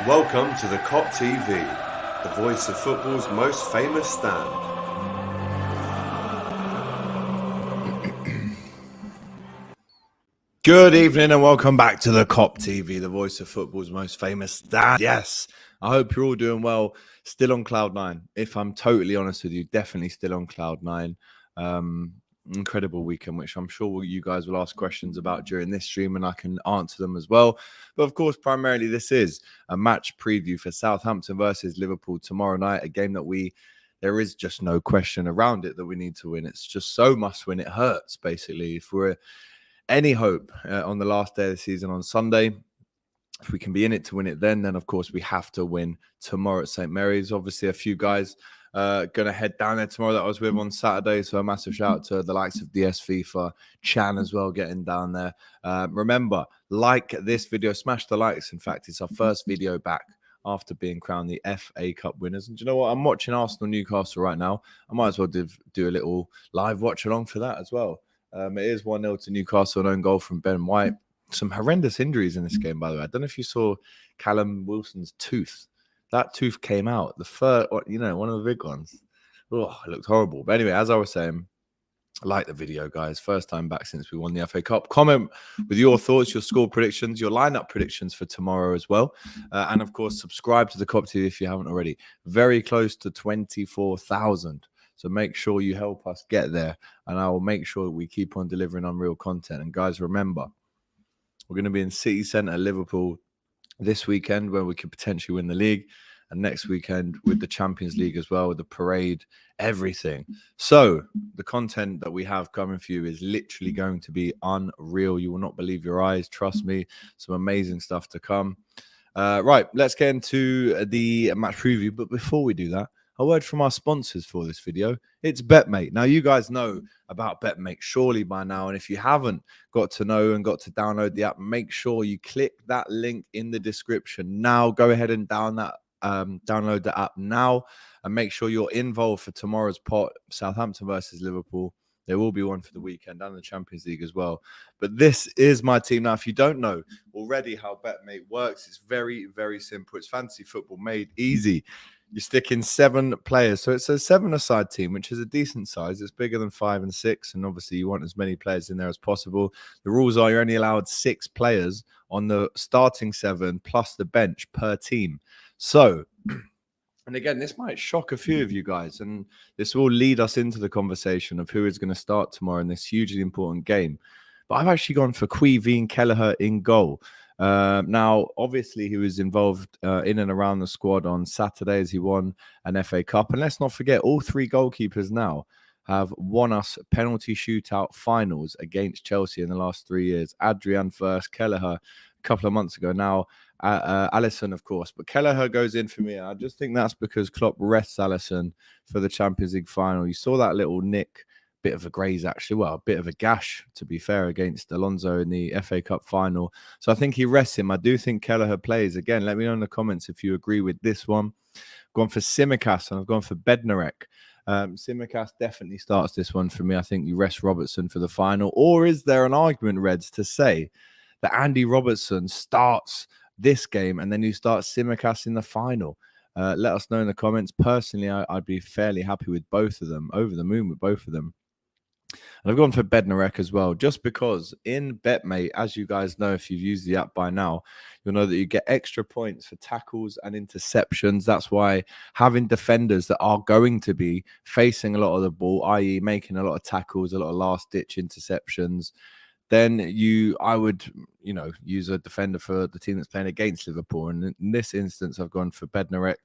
Welcome to the COP TV, the voice of football's most famous stand. Good evening and welcome back to the COP TV, the voice of football's most famous stand. Yes, I hope you're all doing well. Still on cloud nine. If I'm totally honest with you, definitely still on cloud nine. Incredible weekend, which I'm sure you guys will ask questions about during this stream and I can answer them as well. But of course, primarily this is a match preview for Southampton versus Liverpool tomorrow night, a game that there is just no question around it that we need to win. It's just so must win. It hurts, basically. If we're any hope on the last day of the season on Sunday, if we can be in it to win it then of course we have to win tomorrow at St. Mary's. Obviously a few guys going to head down there tomorrow that I was with on Saturday, so a massive shout out to the likes of DSV for Chan as well getting down there. Remember, like this video, smash the likes. In fact, it's our first video back after being crowned the FA Cup winners. And do you know what? I'm watching Arsenal Newcastle right now. I might as well do a little live watch along for that as well. It is 1-0 to Newcastle, an own goal from Ben White. Some horrendous injuries in this game, by the way. I don't know if you saw Callum Wilson's tooth. That tooth came out. The first, one of the big ones. Oh, it looked horrible. But anyway, as I was saying, like the video, guys. First time back since we won the FA Cup. Comment with your thoughts, your score predictions, your lineup predictions for tomorrow as well. And of course, subscribe to the COP TV if you haven't already. Very close to 24,000. So make sure you help us get there. And I will make sure that we keep on delivering unreal content. And guys, remember, we're going to be in City Centre, Liverpool this weekend where we could potentially win the league. And next weekend with the Champions League as well, with the parade, everything. So the content that we have coming for you is literally going to be unreal. You will not believe your eyes. Trust me, some amazing stuff to come. Right, let's get into the match preview. But before we do that, a word from our sponsors for this video. It's Betmate. Now, you guys know about Betmate surely by now. And if you haven't got to know and got to download the app, make sure you click that link in the description now. Go ahead and download the app now and make sure you're involved for tomorrow's pot, Southampton versus Liverpool. There will be one for the weekend and the Champions League as well. But this is my team. Now, if you don't know already how Betmate works, it's very, very simple. It's fantasy football made easy. You stick in 7 players. So it's a 7-a-side team, which is a decent size. It's bigger than 5 and 6. And obviously, you want as many players in there as possible. The rules are you're only allowed 6 players on the starting 7 plus the bench per team. So, and again, this might shock a few of you guys. And this will lead us into the conversation of who is going to start tomorrow in this hugely important game. But I've actually gone for Queeveen Kelleher in goal. Now, obviously, he was involved in and around the squad on Saturday as he won an FA Cup. And let's not forget, all 3 goalkeepers now have won us penalty shootout finals against Chelsea in the last 3 years. Adrian first, Kelleher a couple of months ago. Now, Alisson, of course. But Kelleher goes in for me. I just think that's because Klopp rests Alisson for the Champions League final. You saw that little nick. Bit of a graze, actually. Well, a bit of a gash, to be fair, against Alonso in the FA Cup final. So I think he rests him. I do think Kelleher plays. Again, let me know in the comments if you agree with this one. I've gone for Tsimikas and I've gone for Bednarek. Tsimikas definitely starts this one for me. I think you rest Robertson for the final. Or is there an argument, Reds, to say that Andy Robertson starts this game and then you start Tsimikas in the final? Let us know in the comments. Personally, I'd be fairly happy with both of them. Over the moon with both of them. And I've gone for Bednarek as well, just because in Betmate, as you guys know, if you've used the app by now, you'll know that you get extra points for tackles and interceptions. That's why having defenders that are going to be facing a lot of the ball, i.e. making a lot of tackles, a lot of last-ditch interceptions, then I would, use a defender for the team that's playing against Liverpool. And in this instance, I've gone for Bednarek.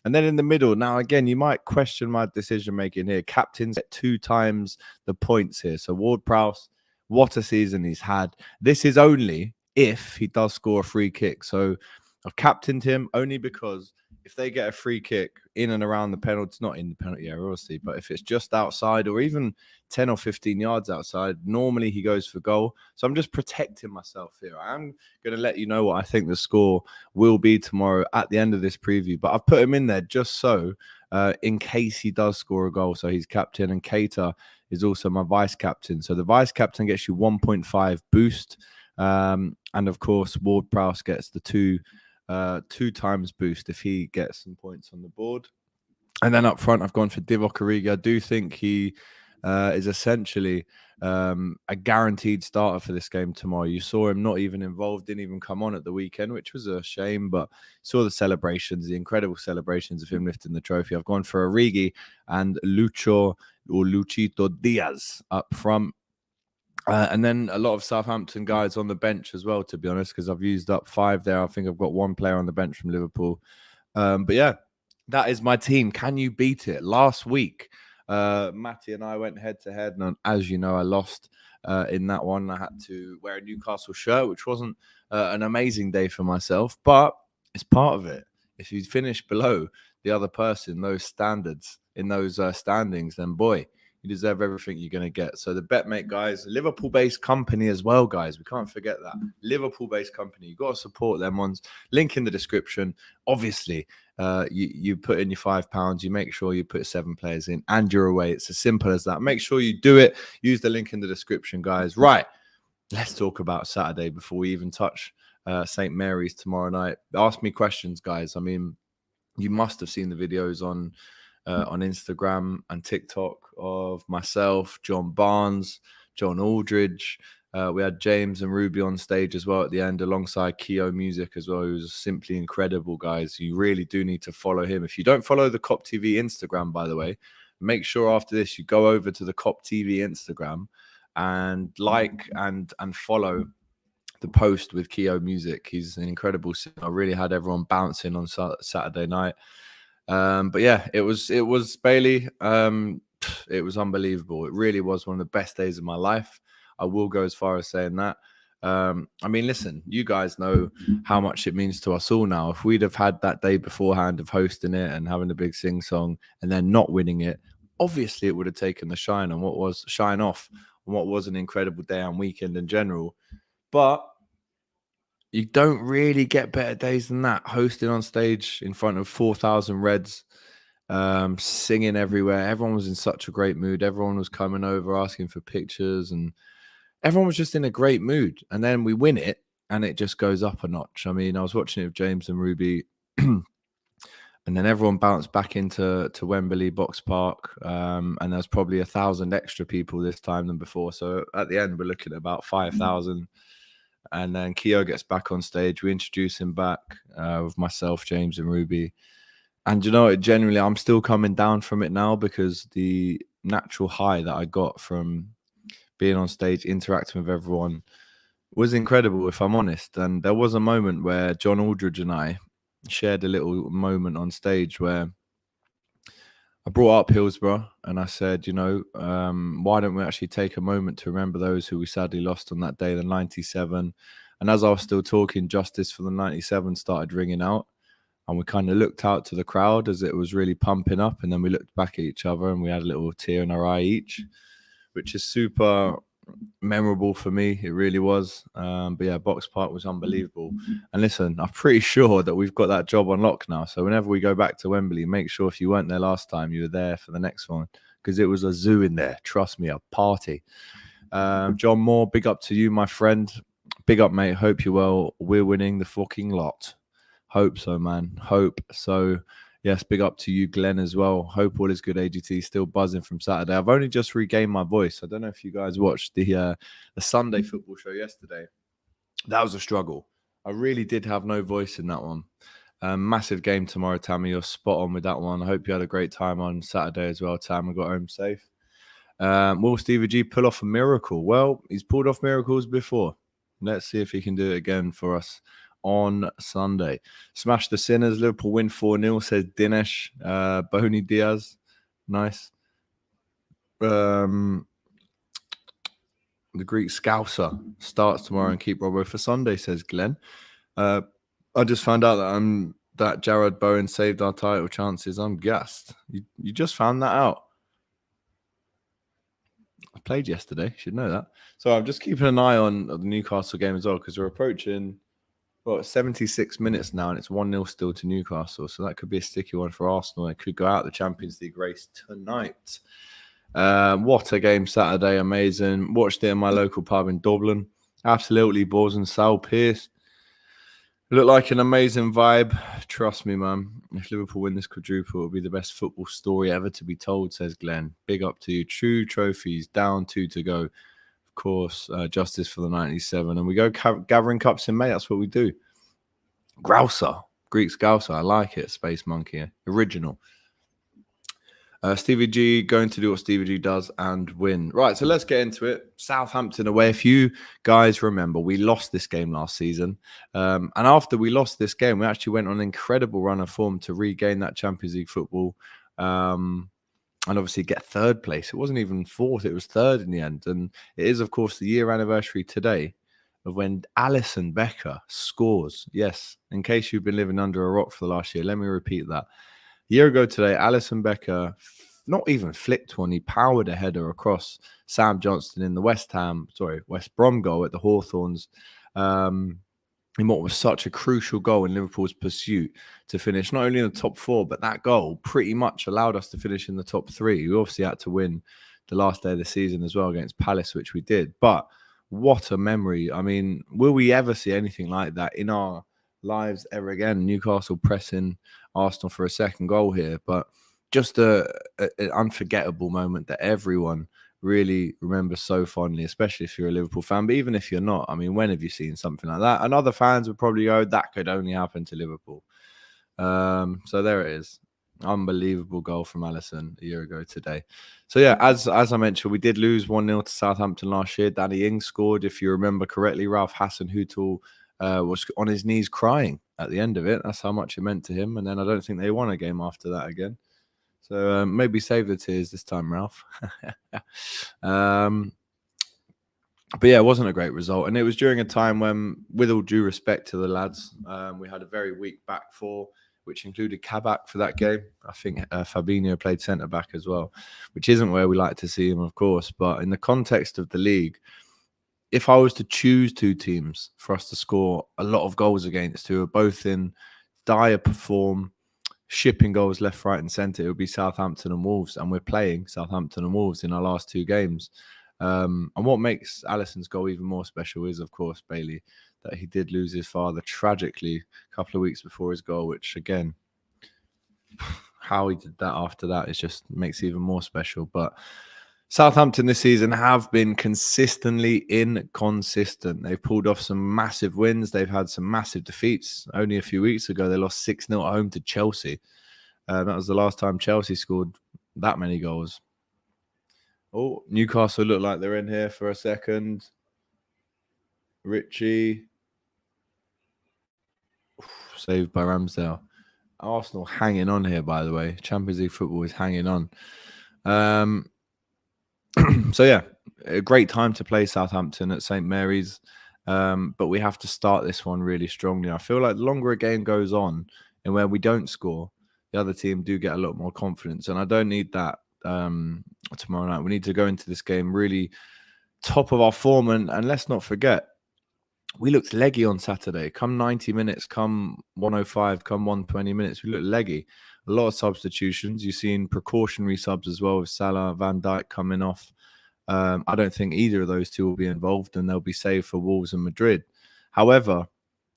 And then in the middle, now, again, you might question my decision-making here. Captains get 2 times the points here. So Ward-Prowse, what a season he's had. This is only if he does score a free kick. So I've captained him only because if they get a free kick in and around the penalty, not in the penalty area, obviously, but if it's just outside or even 10 or 15 yards outside, normally he goes for goal. So I'm just protecting myself here. I'm going to let you know what I think the score will be tomorrow at the end of this preview. But I've put him in there just so in case he does score a goal. So he's captain, and Keita is also my vice captain. So the vice captain gets you 1.5 boost. And of course, Ward-Prowse gets the 2 2 times boost if he gets some points on the board. And then up front, I've gone for Divock Origi. I do think he is essentially a guaranteed starter for this game tomorrow. You saw him not even involved, didn't even come on at the weekend, which was a shame, but saw the celebrations, the incredible celebrations of him lifting the trophy. I've gone for Origi and Luchito Diaz up front. And then a lot of Southampton guys on the bench as well, to be honest, because I've used up 5 there. I think I've got 1 player on the bench from Liverpool. But yeah, that is my team. Can you beat it? Last week, Matty and I went head to head, and as you know, I lost in that one. I had to wear a Newcastle shirt, which wasn't an amazing day for myself, but it's part of it. If you finish below the other person, those standards in those standings, then boy, you deserve everything you're going to get. So the Betmate guys, Liverpool-based company as well, guys. We can't forget that. Liverpool-based company. You've got to support them ones. Link in the description. Obviously, you put in your £5. You make sure you put 7 players in and you're away. It's as simple as that. Make sure you do it. Use the link in the description, guys. Right. Let's talk about Saturday before we even touch St. Mary's tomorrow night. Ask me questions, guys. I mean, you must have seen the videos on Instagram and TikTok of myself, John Barnes, John Aldridge. We had James and Ruby on stage as well at the end, alongside Keo Music as well. He was simply incredible, guys. You really do need to follow him. If you don't follow the Cop TV Instagram, by the way, make sure after this you go over to the Cop TV Instagram and like and follow the post with Keo Music. He's an incredible singer. I really had everyone bouncing on Saturday night. But yeah, it was Bailey. It was unbelievable. It really was one of the best days of my life. I will go as far as saying that. I mean, listen, you guys know how much it means to us all now. If we'd have had that day beforehand of hosting it and having a big sing song and then not winning it, obviously it would have taken the shine off on what was an incredible day and weekend in general. But you don't really get better days than that. Hosting on stage in front of 4,000 Reds, singing everywhere. Everyone was in such a great mood. Everyone was coming over, asking for pictures, and everyone was just in a great mood. And then we win it, and it just goes up a notch. I mean, I was watching it with James and Ruby, and then everyone bounced back into Wembley Box Park, and there's probably 1,000 extra people this time than before. So at the end, we're looking at about 5,000. And then Keo gets back on stage. We introduce him back with myself, James, and Ruby. And you know, genuinely, I'm still coming down from it now because the natural high that I got from being on stage, interacting with everyone, was incredible, if I'm honest. And there was a moment where John Aldridge and I shared a little moment on stage where I brought up Hillsborough and I said, you know, why don't we actually take a moment to remember those who we sadly lost on that day, the 97. And as I was still talking, Justice for the 97 started ringing out. And we kind of looked out to the crowd as it was really pumping up. And then we looked back at each other and we had a little tear in our eye each, which is super memorable for me. It really was. But yeah, Box Park was unbelievable. And listen, I'm pretty sure that we've got that job on lock now. So whenever we go back to Wembley, make sure if you weren't there last time, you were there for the next one, because it was a zoo in there. Trust me, a party. John Moore, big up to you, my friend. Big up, mate. Hope you're well. We're winning the fucking lot. Hope so, man. Hope so. Yes, big up to you, Glenn, as well. Hope all is good, AGT. Still buzzing from Saturday. I've only just regained my voice. I don't know if you guys watched the Sunday football show yesterday. That was a struggle. I really did have no voice in that one. Massive game tomorrow, Tammy. You're spot on with that one. I hope you had a great time on Saturday as well, Tam. I got home safe. Will Stevie G pull off a miracle? Well, he's pulled off miracles before. Let's see if he can do it again for us on Sunday. Smash the Sinners. Liverpool win 4-0, says Dinesh. Bony Diaz. Nice. The Greek Scouser starts tomorrow and keep Robbo for Sunday, says Glenn. I just found out that Jared Bowen saved our title chances. I'm gassed. You just found that out. I played yesterday. You should know that. So I'm just keeping an eye on the Newcastle game as well, because we're approaching 76 minutes now, and it's 1-0 still to Newcastle. So that could be a sticky one for Arsenal. It could go out the Champions League race tonight. What a game Saturday. Amazing. Watched it in my local pub in Dublin. Absolutely balls and Sal Pierce. Look like an amazing vibe. Trust me, man. If Liverpool win this quadruple, it'll be the best football story ever to be told, says Glenn. Big up to you. True trophies, down 2 to go. Of course, justice for the 97. And we go gathering cups in May. That's what we do. Grouser. Greek's Grouser. I like it. Space Monkey. Original. Stevie G going to do what Stevie G does and win. Right, so let's get into it. Southampton away. If you guys remember, we lost this game last season. And after we lost this game, we actually went on an incredible run of form to regain that Champions League football and obviously get third place. It wasn't even fourth, it was third in the end. And it is, of course, the year anniversary today of when Alisson Becker scores. Yes, in case you've been living under a rock for the last year, let me repeat that. A year ago today, Alisson Becker not even flicked one. He powered a header across Sam Johnston in the West Brom goal at the Hawthorns. In what was such a crucial goal in Liverpool's pursuit to finish not only in the top 4, but that goal pretty much allowed us to finish in the top 3. We obviously had to win the last day of the season as well against Palace, which we did. But what a memory. I mean, will we ever see anything like that in our lives ever again? Newcastle pressing Arsenal for a second goal here, but just an unforgettable moment that everyone really remembers so fondly, especially if you're a Liverpool fan. But even if you're not, I mean, when have you seen something like that? And other fans would probably go, that could only happen to Liverpool. So there it is. Unbelievable goal from Alisson a year ago today. So yeah, as I mentioned, we did lose 1-0 to Southampton last year. Danny Ings scored, if you remember correctly. Ralph Hasenhüttl was on his knees crying at the end of it. That's how much it meant to him. And then I don't think they won a game after that again. So maybe save the tears this time, Ralph. But yeah, it wasn't a great result. And it was during a time when, with all due respect to the lads, we had a very weak back 4, which included Kabak for that game. I think Fabinho played centre-back as well, which isn't where we like to see him, of course. But in the context of the league, if I was to choose 2 teams for us to score a lot of goals against, who are both in dire form, shipping goals left, right, and centre, it would be Southampton and Wolves, and we're playing Southampton and Wolves in our last 2 games. And what makes Alisson's goal even more special is, of course, Bailey, that he did lose his father tragically a couple of weeks before his goal, which again, how he did that after that is just makes it even more special. But Southampton this season have been consistently inconsistent. They've pulled off some massive wins. They've had some massive defeats. Only a few weeks ago, they lost 6-0 at home to Chelsea. That was the last time Chelsea scored that many goals. Oh, Newcastle look like they're in here for a second. Richie. Saved by Ramsdale. Arsenal hanging on here, by the way. Champions League football is hanging on. So yeah, a great time to play Southampton at St. Mary's, but we have to start this one really strongly. I feel like the longer a game goes on and where we don't score, the other team do get a lot more confidence, and I don't need that tomorrow night. We need to go into this game really top of our form, and let's not forget, we looked leggy on Saturday. Come 90 minutes, come 105, come 120 minutes, we looked leggy. A lot of substitutions. You've seen precautionary subs as well with Salah, Van Dijk coming off. I don't think either of those 2 will be involved, and they'll be saved for Wolves and Madrid. However,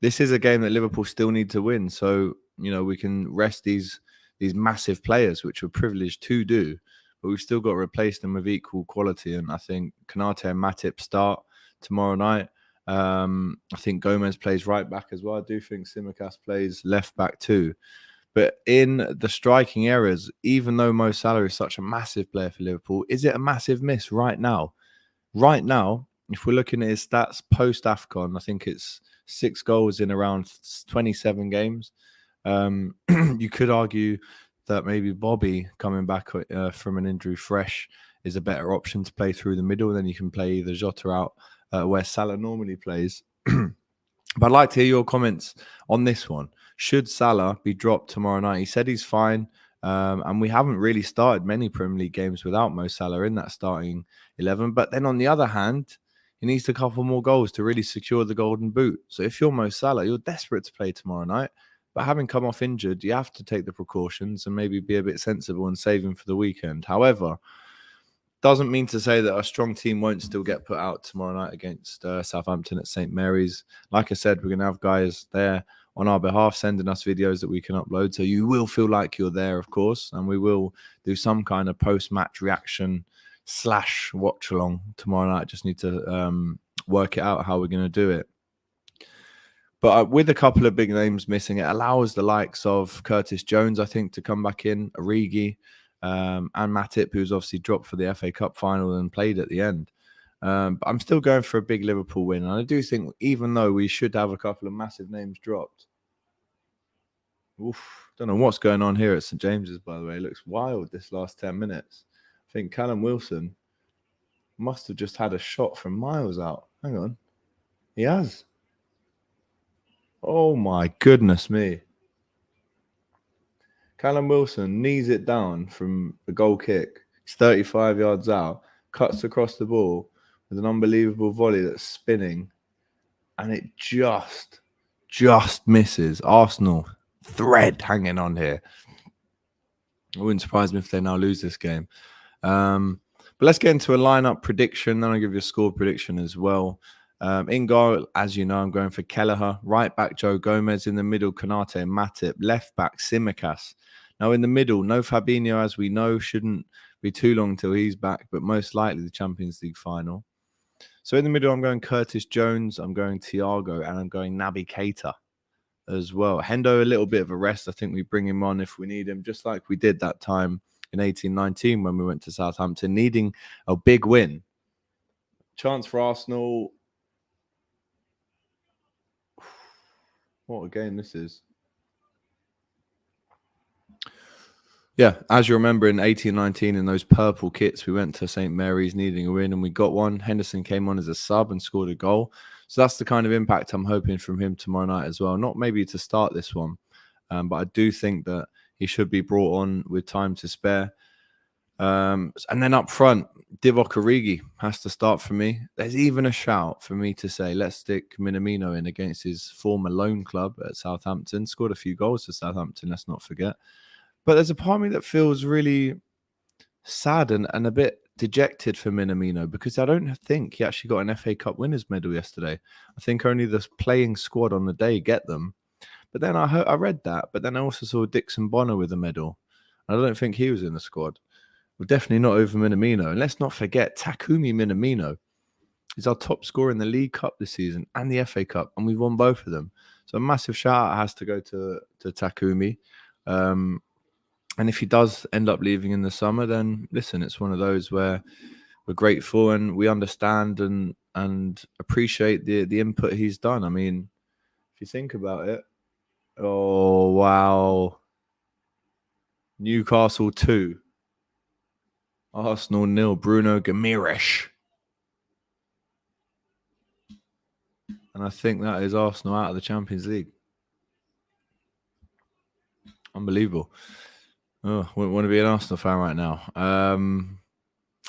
this is a game that Liverpool still need to win. So, you know, we can rest these massive players, which we're privileged to do, but we've still got to replace them with equal quality. And I think Konate and Matip start tomorrow night. I think Gomez plays right back as well. I do think Tsimikas plays left back too. But in the striking areas, even though Mo Salah is such a massive player for Liverpool, is it a massive miss right now? Right now, if we're looking at his stats post-AFCON, I think it's 6 goals in around 27 games. You could argue that maybe Bobby coming back from an injury fresh is a better option to play through the middle. Then you can play either Jota out where Salah normally plays. But I'd like to hear your comments on this one. Should Salah be dropped tomorrow night? He said he's fine. And we haven't really started many Premier League games without Mo Salah in that starting 11. But then on the other hand, he needs a couple more goals to really secure the golden boot. So if you're Mo Salah, you're desperate to play tomorrow night. But having come off injured, you have to take the precautions and maybe be a bit sensible and save him for the weekend. However, doesn't mean to say that a strong team won't still get put out tomorrow night against Southampton at St. Mary's. Like I said, we're going to have guys there on our behalf, sending us videos that we can upload. So you will feel like you're there, of course, and we will do some kind of post-match reaction / watch along tomorrow night. Just need to work it out how we're going to do it. But with a couple of big names missing, it allows the likes of Curtis Jones, I think, to come back in, Origi, and Matip, who's obviously dropped for the FA Cup final and played at the end. But I'm still going for a big Liverpool win. And I do think, even though we should have a couple of massive names dropped, don't know what's going on here at St. James's, by the way. It looks wild this last 10 minutes. I think Callum Wilson must have just had a shot from miles out. Hang on. He has. Oh my goodness me. Callum Wilson knees it down from the goal kick. He's 35 yards out, cuts across the ball with an unbelievable volley that's spinning, and it just misses. Arsenal thread hanging on here. It wouldn't surprise me if they now lose this game. But let's get into a lineup prediction. Then I'll give you a score prediction as well. In goal, as you know, I'm going for Kelleher. Right back, Joe Gomez. In the middle, Konate and Matip. Left back, Tsimikas. Now in the middle, no Fabinho, as we know. Shouldn't be too long till he's back, but most likely the Champions League final. So in the middle, I'm going Curtis Jones. I'm going Thiago, and I'm going Naby Keita as well. Hendo, a little bit of a rest. I think we bring him on if we need him, just like we did that time in 18-19 when we went to Southampton, needing a big win. Chance for Arsenal. What a game this is. Yeah, as you remember, in 18-19, in those purple kits, we went to St. Mary's needing a win, and we got one. Henderson came on as a sub and scored a goal. So that's the kind of impact I'm hoping from him tomorrow night as well. Not maybe to start this one, but I do think that he should be brought on with time to spare. And then up front, Divock Origi has to start for me. There's even a shout for me to say, let's stick Minamino in against his former loan club at Southampton. Scored a few goals for Southampton, let's not forget. But there's a part of me that feels really sad and a bit dejected for Minamino, because I don't think he actually got an FA Cup winners medal yesterday. I think only the playing squad on the day get them. But then I read that, but then I also saw Dixon Bonner with a medal. I don't think he was in the squad. Well, definitely not over Minamino. And let's not forget, Takumi Minamino is our top scorer in the League Cup this season and the FA Cup, and we've won both of them. So a massive shout out has to go to Takumi. And if he does end up leaving in the summer, then listen, it's one of those where we're grateful and we understand and appreciate the input he's done. I mean, if you think about it, oh wow, Newcastle 2, Arsenal 0, Bruno Guimaraes. And I think that is Arsenal out of the Champions League. Unbelievable. Oh, wouldn't want to be an Arsenal fan right now.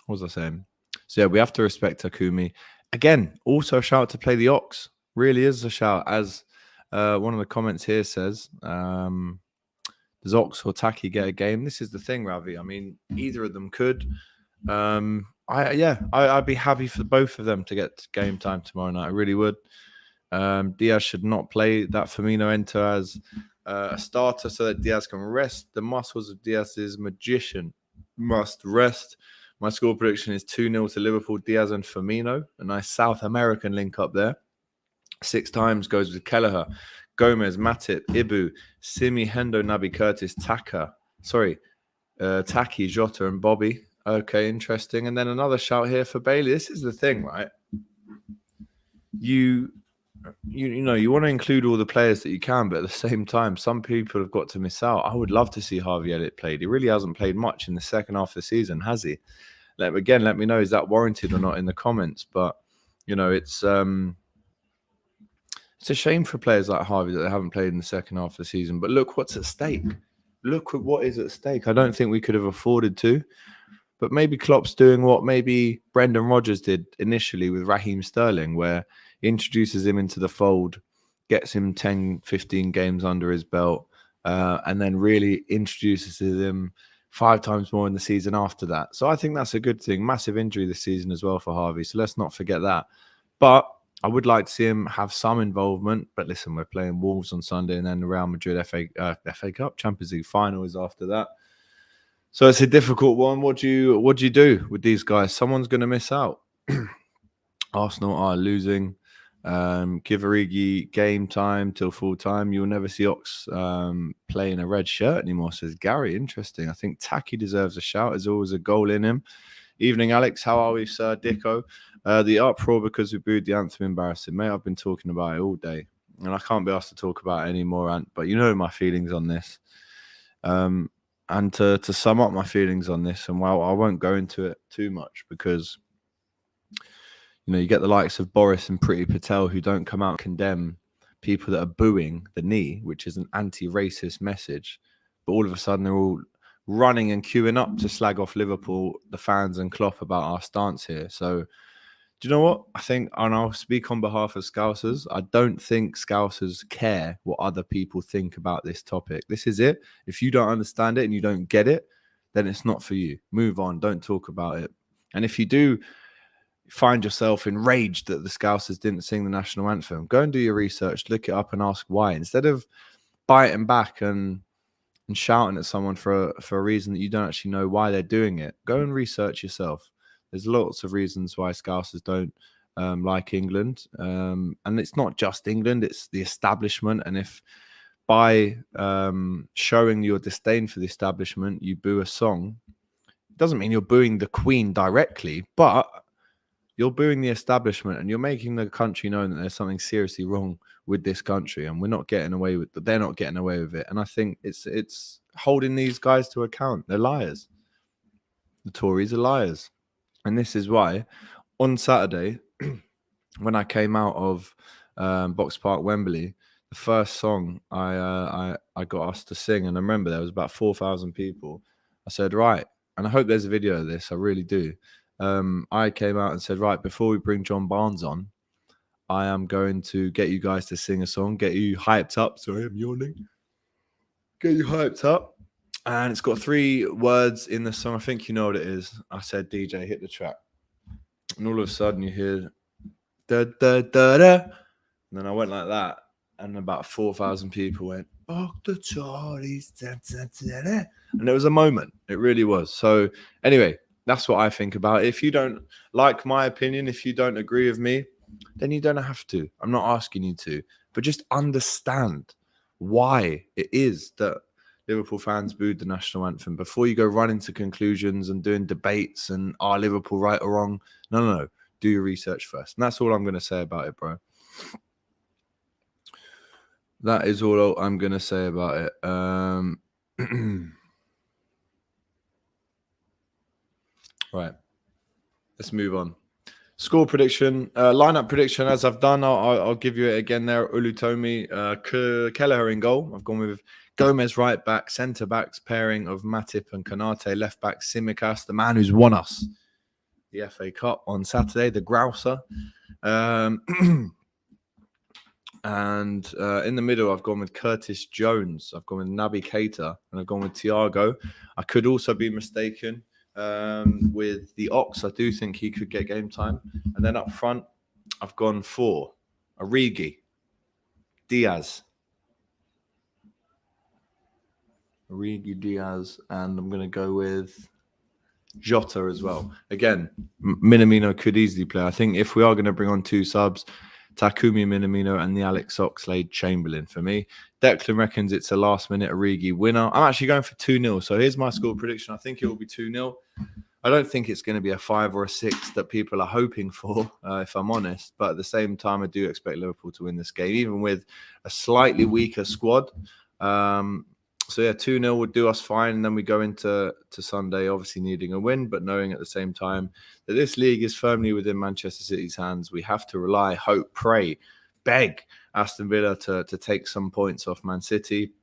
What was I saying? So yeah, we have to respect Takumi. Again, also a shout to play the Ox. Really is a shout. As one of the comments here says, does Ox or Taki get a game? This is the thing, Ravi. I mean, either of them could. I'd be happy for both of them to get game time tomorrow night. I really would. Diaz should not play. That Firmino enter as a starter so that Diaz can rest. The muscles of Diaz's magician must rest. My score prediction is 2-0 to Liverpool. Diaz and Firmino. A nice South American link up there. 6 times goes with Kelleher, Gomez, Matip, Ibu, Simi, Hendo, Naby, Curtis, Taki, Jota, and Bobby. Okay, interesting. And then another shout here for Bailey. This is the thing, right? You want to include all the players that you can, but at the same time, some people have got to miss out. I would love to see Harvey Elliott played. He really hasn't played much in the second half of the season, has he? Let me know, is that warranted or not in the comments? But, it's a shame for players like Harvey that they haven't played in the second half of the season. But look what's at stake. Look at what is at stake. I don't think we could have afforded to. But maybe Klopp's doing what maybe Brendan Rodgers did initially with Raheem Sterling, where he introduces him into the fold, gets him 10, 15 games under his belt, and then really introduces him 5 times more in the season after that. So I think that's a good thing. Massive injury this season as well for Harvey. So let's not forget that. But I would like to see him have some involvement, but listen, we're playing Wolves on Sunday, and then the Real Madrid FA Cup Champions League final is after that. So it's a difficult one. What do you do with these guys? Someone's going to miss out. Arsenal are losing. Give Origi game time till full time. You'll never see Ox play in a red shirt anymore, says Gary. Interesting. I think Taki deserves a shout. There's always a goal in him. Evening, Alex. How are we, sir? Dicko. The uproar because we booed the anthem, embarrassing. Mate, I've been talking about it all day, and I can't be asked to talk about it anymore, Ant, but you know my feelings on this. And to sum up my feelings on this, and well, I won't go into it too much because, you know, you get the likes of Boris and Priti Patel who don't come out and condemn people that are booing the knee, which is an anti-racist message, but all of a sudden they're all running and queuing up to slag off Liverpool, the fans, and Klopp about our stance here. So, do you know what? I think, and I'll speak on behalf of Scousers, I don't think Scousers care what other people think about this topic. This is it. If you don't understand it and you don't get it, then it's not for you. Move on. Don't talk about it. And if you do find yourself enraged that the Scousers didn't sing the national anthem, go and do your research, look it up and ask why. Instead of biting back and shouting at someone for a reason that you don't actually know why they're doing it, go and research yourself. There's lots of reasons why Scousers don't like England. And it's not just England, it's the establishment. And if by showing your disdain for the establishment, you boo a song, it doesn't mean you're booing the Queen directly, but you're booing the establishment and you're making the country know that there's something seriously wrong with this country, and we're not getting away with it. They're not getting away with it. And I think it's holding these guys to account. They're liars. The Tories are liars. And this is why on Saturday, when I came out of Box Park, Wembley, the first song I got asked to sing, and I remember there was about 4,000 people. I said, right, and I hope there's a video of this, I really do. I came out and said, right, before we bring John Barnes on, I am going to get you guys to sing a song, get you hyped up. Sorry, I'm yawning. Get you hyped up. And it's got 3 words in the song. I think you know what it is. I said, DJ, hit the track. And all of a sudden you hear da da da da. And then I went like that. And about 4,000 people went, oh, the Tories. Da, da, da, da. And it was a moment. It really was. So anyway, that's what I think about it. If you don't like my opinion, if you don't agree with me, then you don't have to. I'm not asking you to. But just understand why it is that Liverpool fans booed the national anthem before you go running to conclusions and doing debates and are Liverpool right or wrong. No. Do your research first. And that's all I'm going to say about it, bro. That is all I'm going to say about it. Right. Let's move on. Score prediction, lineup prediction, as I've done, I'll give you it again there. Ulutomi, Kelleher in goal. I've gone with Gomez right back, centre backs pairing of Matip and Konate, left back Tsimikas, the man who's won us the FA Cup on Saturday, the Grouser. And in the middle, I've gone with Curtis Jones. I've gone with Naby Keita, and I've gone with Thiago. I could also be mistaken with the Ox. I do think he could get game time. And then up front, I've gone for Origi, Diaz, and I'm going to go with Jota as well. Again, Minamino could easily play. I think if we are going to bring on 2 subs, Takumi Minamino and the Alex Oxlade-Chamberlain for me. Declan reckons it's a last-minute Origi winner. I'm actually going for 2-0. So here's my score prediction. I think it will be 2-0. I don't think it's going to be a 5 or a 6 that people are hoping for, if I'm honest. But at the same time, I do expect Liverpool to win this game, even with a slightly weaker squad. So yeah, 2-0 would do us fine. And then we go into Sunday, obviously needing a win, but knowing at the same time that this league is firmly within Manchester City's hands. We have to rely, hope, pray, beg Aston Villa to take some points off Man City.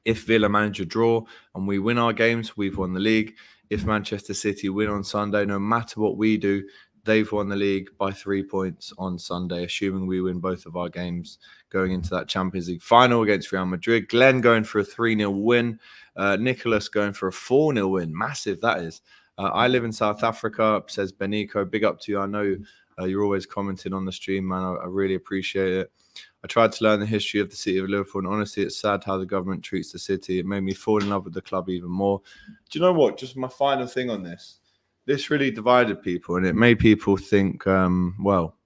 If Villa manage a draw and we win our games, we've won the league. If Manchester City win on Sunday, no matter what we do, they've won the league by 3 points on Sunday, assuming we win both of our games going into that Champions League final against Real Madrid. Glenn going for a 3-0 win. Nicholas going for a 4-0 win. Massive, that is. I live in South Africa, says Benico. Big up to you. I know You're always commenting on the stream, man. I really appreciate it. I tried to learn the history of the city of Liverpool, and honestly, it's sad how the government treats the city. It made me fall in love with the club even more. Do you know what? Just my final thing on this. This really divided people, and it made people think, well,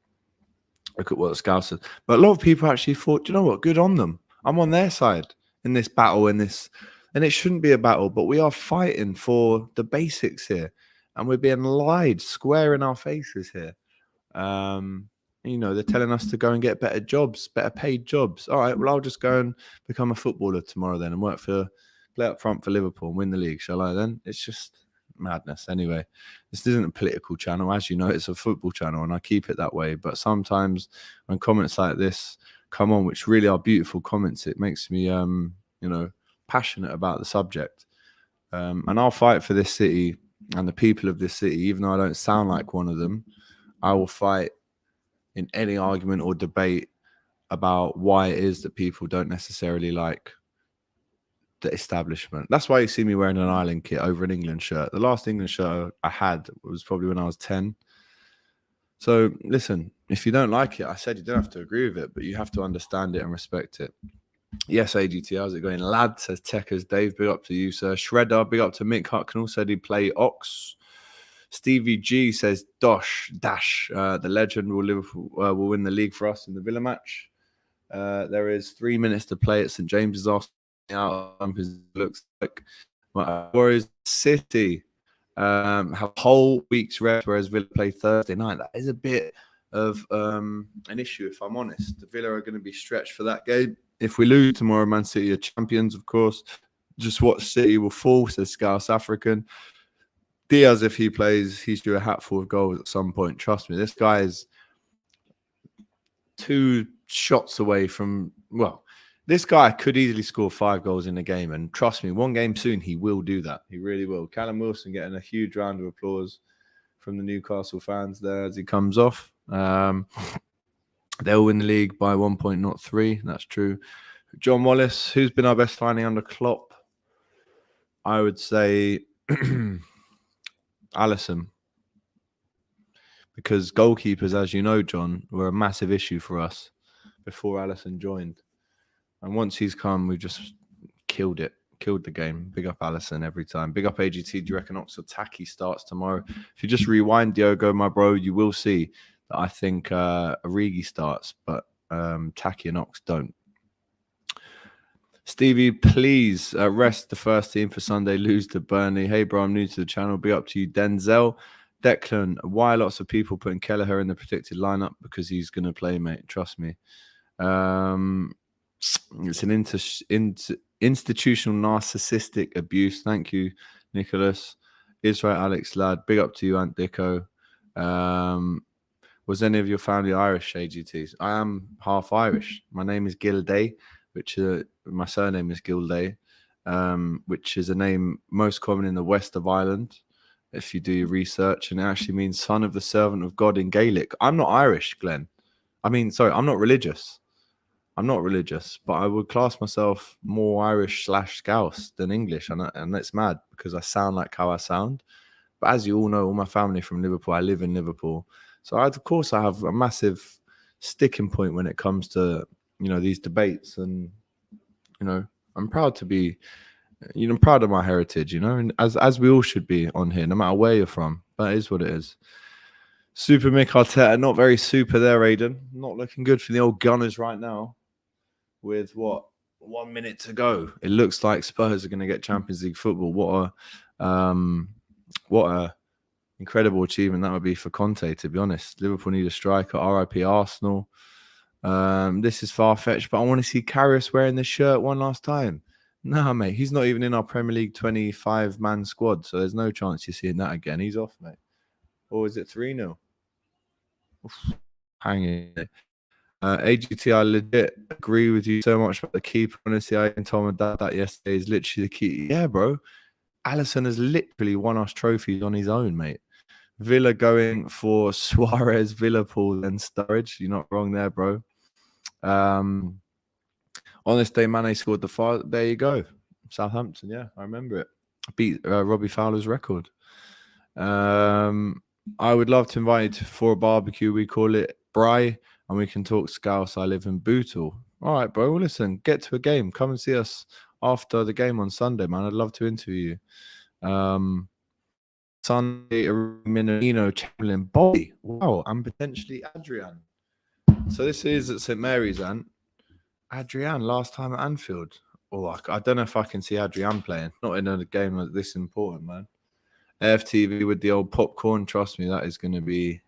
look at what the Scouts said. But a lot of people actually thought, do you know what? Good on them. I'm on their side in this battle, and it shouldn't be a battle, but we are fighting for the basics here, and we're being lied square in our faces here. They're telling us to go and get better jobs, better paid jobs. All right, well, I'll just go and become a footballer tomorrow then and play up front for Liverpool and win the league, shall I then? It's just madness. Anyway, this isn't a political channel. As you know, it's a football channel, and I keep it that way. But sometimes when comments like this come on, which really are beautiful comments, it makes me, passionate about the subject. And I'll fight for this city and the people of this city, even though I don't sound like one of them. I will fight in any argument or debate about why it is that people don't necessarily like the establishment. That's why you see me wearing an Ireland kit over an England shirt. The last England shirt I had was probably when I was 10. So listen, if you don't like it, I said you don't have to agree with it, but you have to understand it and respect it. Yes, AGT, how's it going? Lad, says Techers. Dave, big up to you, sir. Shredder, big up to Mick Hucknall, said he'd play Ox. Stevie G says Dash. The legend will win the league for us in the Villa match. There is 3 minutes to play at St James's Arsenal. Out looks like Warriors City have a whole week's rest, whereas Villa play Thursday night. That is a bit of an issue, if I'm honest. The Villa are going to be stretched for that game. If we lose tomorrow, Man City are champions, of course. Just watch City will fall, says South African. Diaz, if he plays, he's due a hatful of goals at some point. Trust me, this guy is 2 shots away from, well, this guy could easily score 5 goals in a game. And trust me, one game soon, he will do that. He really will. Callum Wilson getting a huge round of applause from the Newcastle fans there as he comes off. They'll win the league by 1 point, not 3. That's true. John Wallace, who's been our best signing under Klopp? I would say Alisson. Because goalkeepers, as you know, John, were a massive issue for us before Alisson joined. And once he's come, we've just killed the game. Big up Alisson every time. Big up AGT. Do you reckon Oxford Taki starts tomorrow? If you just rewind, Diogo, my bro, you will see that I think Origi starts, but Taki and Ox don't. Stevie, please rest the first team for Sunday, lose to Burnley. Hey, bro, I'm new to the channel. Big up to you, Denzel. Declan, why lots of people putting Kelleher in the predicted lineup? Because he's going to play, mate. Trust me. It's an institutional narcissistic abuse. Thank you, Nicholas. Israel Alex Lad. Big up to you, Aunt Dicko. Was any of your family Irish, AGTs? I am half Irish. My name is Gilday, which my surname is Gilday, which is a name most common in the west of Ireland, if you do your research, and it actually means son of the servant of God in Gaelic. I'm not Irish, Glenn. I'm not religious. But I would class myself more Irish / Scouse than English, and it's mad because I sound like how I sound. But as you all know, all my family from Liverpool, I live in Liverpool. So of course I have a massive sticking point when it comes to, these debates, and, I'm proud to be, I'm proud of my heritage, and as we all should be on here, no matter where you're from. That is what it is. Super Mick Arteta, not very super there, Aiden. Not looking good for the old Gunners right now. With 1 minute to go, it looks like Spurs are going to get Champions League football. What a incredible achievement that would be for Conte, to be honest. Liverpool need a striker. RIP Arsenal. This is far-fetched, but I want to see Karius wearing this shirt one last time. Nah, mate, he's not even in our Premier League 25-man squad, so there's no chance you're seeing that again. He's off, mate. Or is it 3-0? Hanging. AGT, I legit agree with you so much about the keeper. Honestly, I told my dad that yesterday is literally the key. Yeah, bro. Alisson has literally won us trophies on his own, mate. Villa going for Suarez, Liverpool, and Sturridge. You're not wrong there, bro. On this day, Mane scored the far. There you go. Southampton, yeah, I remember it. Beat Robbie Fowler's record. I would love to invite you for a barbecue. We call it Bry, and we can talk Scouse. I live in Bootle. All right, bro. Well, listen, get to a game. Come and see us after the game on Sunday, man. I'd love to interview you. Sunday, Minamino, Chamberlain, Bobby. Wow, and potentially Adrian. So this is at St Mary's, and Adrian last time at Anfield. Oh, I don't know if I can see Adrian playing. Not in a game like this important, man. FTV with the old popcorn. Trust me, that is going to be,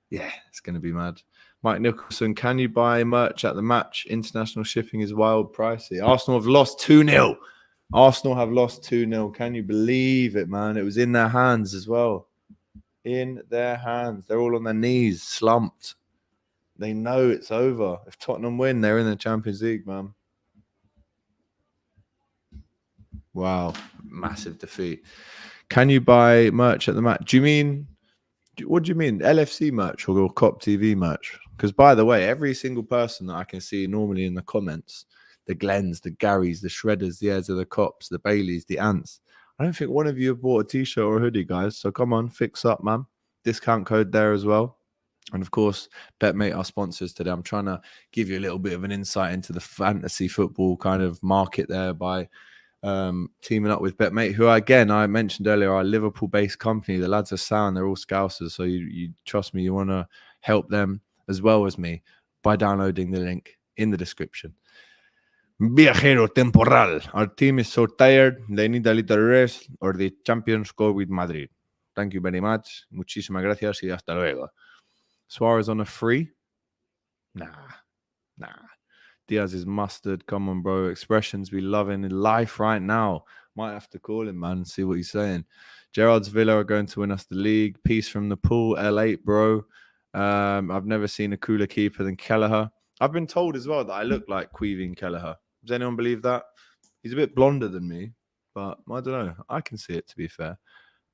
it's going to be mad. Mike Nicholson, can you buy merch at the match? International shipping is wild pricey. Arsenal have lost 2-0. Arsenal have lost 2-0. Can you believe it, man? It was in their hands as well. In their hands. They're all on their knees, slumped. They know it's over. If Tottenham win, they're in the Champions League, man. Wow. Massive defeat. Can you buy merch at the match? What do you mean? LFC merch or COP TV merch? Because, by the way, every single person that I can see normally in the comments, the Glens, the Garys, the Shredders, the Airs of the Cops, the Baileys, the Ants, I don't think one of you have bought a t-shirt or a hoodie, guys. So come on, fix up, man. Discount code there as well. And of course, Betmate, our sponsors today. I'm trying to give you a little bit of an insight into the fantasy football kind of market there by teaming up with Betmate, who again I mentioned earlier are a Liverpool-based company. The lads are sound; they're all Scousers, so you trust me. You want to help them as well as me by downloading the link in the description. Viajero temporal. Our team is so tired; they need a little rest, or the champions go with Madrid. Thank you very much. Muchísimas gracias y hasta luego. Suarez on a free? Nah. Diaz is mustard. Come on, bro. Expressions we loving in life right now. Might have to call him, man, and see what he's saying. Gerard's Villa are going to win us the league. Peace from the pool. L8, bro. I've never seen a cooler keeper than Kelleher. I've been told as well that I look like Queeving Kelleher. Does anyone believe that? He's a bit blonder than me, but I don't know. I can see it, to be fair.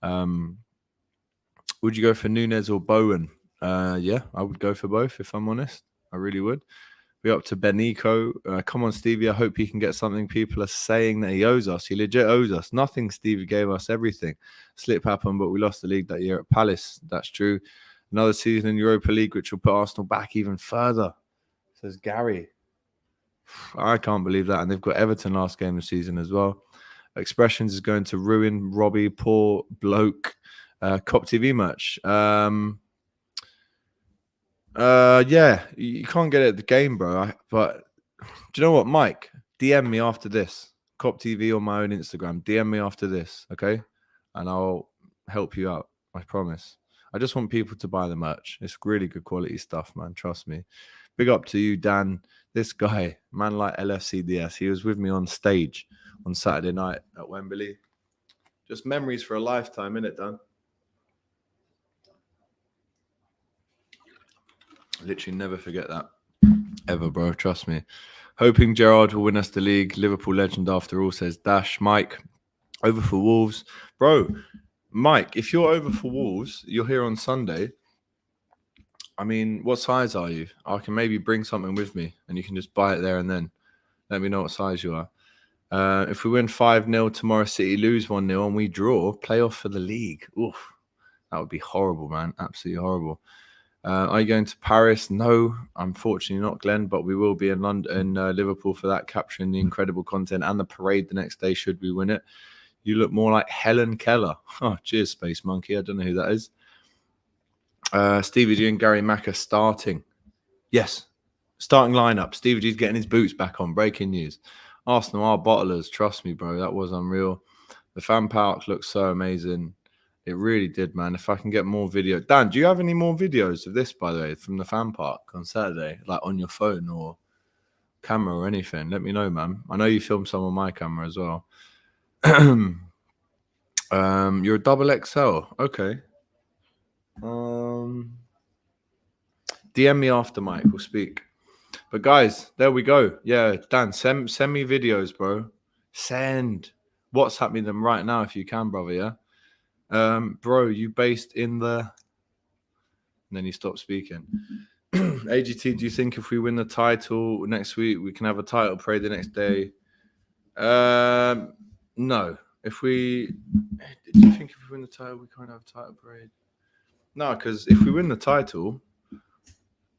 Would you go for Nunes or Bowen? Yeah, I would go for both, if I'm honest. I really would. We're up to Benico. Come on, Stevie. I hope he can get something. People are saying that he owes us. He legit owes us. Nothing. Stevie gave us everything. Slip happened, but we lost the league that year at Palace. That's true. Another season in Europa League, which will put Arsenal back even further, says Gary. I can't believe that. And they've got Everton last game of the season as well. Expressions is going to ruin Robbie, poor bloke. Cop TV merch. Yeah, you can't get it at the game, bro. But do you know what, Mike? DM me after this. Cop TV on my own Instagram. DM me after this, okay? And I'll help you out. I promise. I just want people to buy the merch. It's really good quality stuff, man. Trust me. Big up to you, Dan. This guy, man like LFCDS, he was with me on stage on Saturday night at Wembley. Just memories for a lifetime, innit, Dan? Literally never forget that. Ever, bro. Trust me. Hoping Gerard will win us the league. Liverpool legend after all, says Dash. Mike, over for Wolves. Bro, Mike, if you're over for Wolves, you're here on Sunday. I mean, what size are you? I can maybe bring something with me and you can just buy it there and then. Let me know what size you are. If we win 5-0 tomorrow, City lose 1-0 and we draw, playoff for the league. Oof, that would be horrible, man. Absolutely horrible. Are you going to Paris? No, unfortunately not, Glenn, but we will be in London, Liverpool for that, capturing the incredible content and the parade the next day should we win it. You look more like Helen Keller. Oh, cheers, Space Monkey. I don't know who that is. Stevie G and Gary Mack are starting. Yes, starting lineup. Stevie G's getting his boots back on. Breaking news. Arsenal are bottlers. Trust me, bro. That was unreal. The fan park looks so amazing. It really did, man. If I can get more video. Dan, do you have any more videos of this, by the way, from the fan park on Saturday? Like on your phone or camera or anything? Let me know, man. I know you filmed some on my camera as well. You're a double XL. Okay. DM me after, Mike. We'll speak. But guys, there we go. Yeah, Dan, send me videos, bro. Send. WhatsApp me them right now if you can, brother, yeah? Bro, you based in the... And then you stop speaking. AGT, do you think if we win the title next week, we can have a title parade the next day? No. Do you think if we win the title, we can't have a title parade? No, because if we win the title,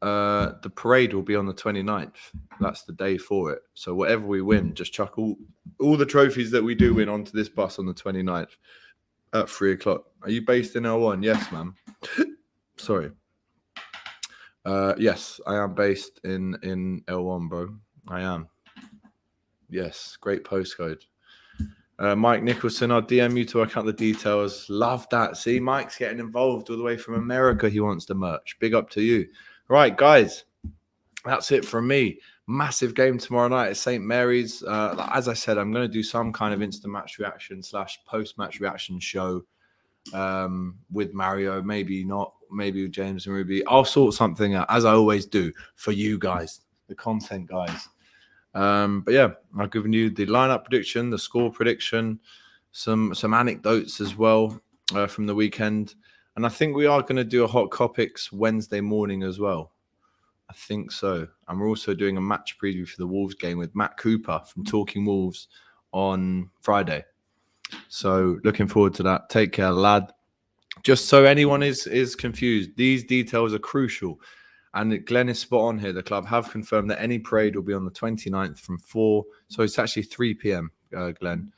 the parade will be on the 29th. That's the day for it. So whatever we win, just chuck all the trophies that we do win onto this bus on the 29th at 3 o'clock. Are you based in L1? Yes, man. Sorry. Yes, I am based in L1, bro. I am. Yes, great postcode. Mike Nicholson, I'll DM you to work out the details. Love that. See, Mike's getting involved all the way from America. He wants the merch. Big up to you. Right, guys, that's it from me. Massive game tomorrow night at St. Mary's. As I said, I'm going to do some kind of instant match reaction / post-match reaction show with Mario. Maybe not. Maybe with James and Ruby. I'll sort something out, as I always do, for you guys, the content guys. But yeah, I've given you the lineup prediction, the score prediction, some anecdotes as well from the weekend. And I think we are going to do a Hot Topics Wednesday morning as well. I think so. And we're also doing a match preview for the Wolves game with Matt Cooper from Talking Wolves on Friday. So looking forward to that. Take care, lad. Just so anyone is confused, these details are crucial. And Glenn is spot on here. The club have confirmed that any parade will be on the 29th from 4. So it's actually 3 p.m., Glenn.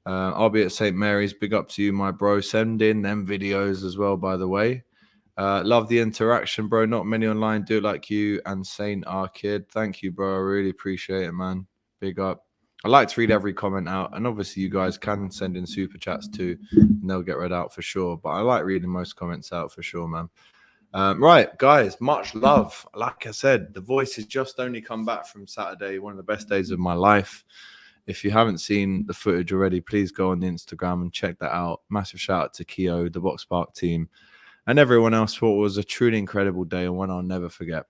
I'll be at St. Mary's. Big up to you, my bro. Send in them videos as well, by the way. Love the interaction, bro. Not many online do it like you and Saint our kid. Thank you, bro. I really appreciate it, man. Big up. I like to read every comment out. And obviously, you guys can send in super chats too. And they'll get read out for sure. But I like reading most comments out for sure, man. Right, guys, much love. Like I said, the voice has just only come back from Saturday, one of the best days of my life. If you haven't seen the footage already, please go on the Instagram and check that out. Massive shout out to Keo, the Box Park team, and everyone else for what was a truly incredible day and one I'll never forget.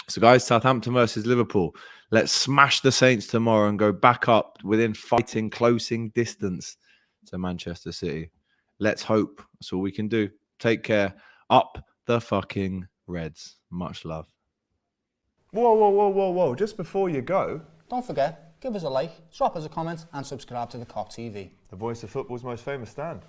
So, guys, Southampton versus Liverpool. Let's smash the Saints tomorrow and go back up within fighting, closing distance to Manchester City. Let's hope. That's all we can do. Take care. Up the fucking Reds. Much love. Whoa. Just before you go, don't forget, give us a like, drop us a comment and subscribe to the COP TV. The voice of football's most famous stand.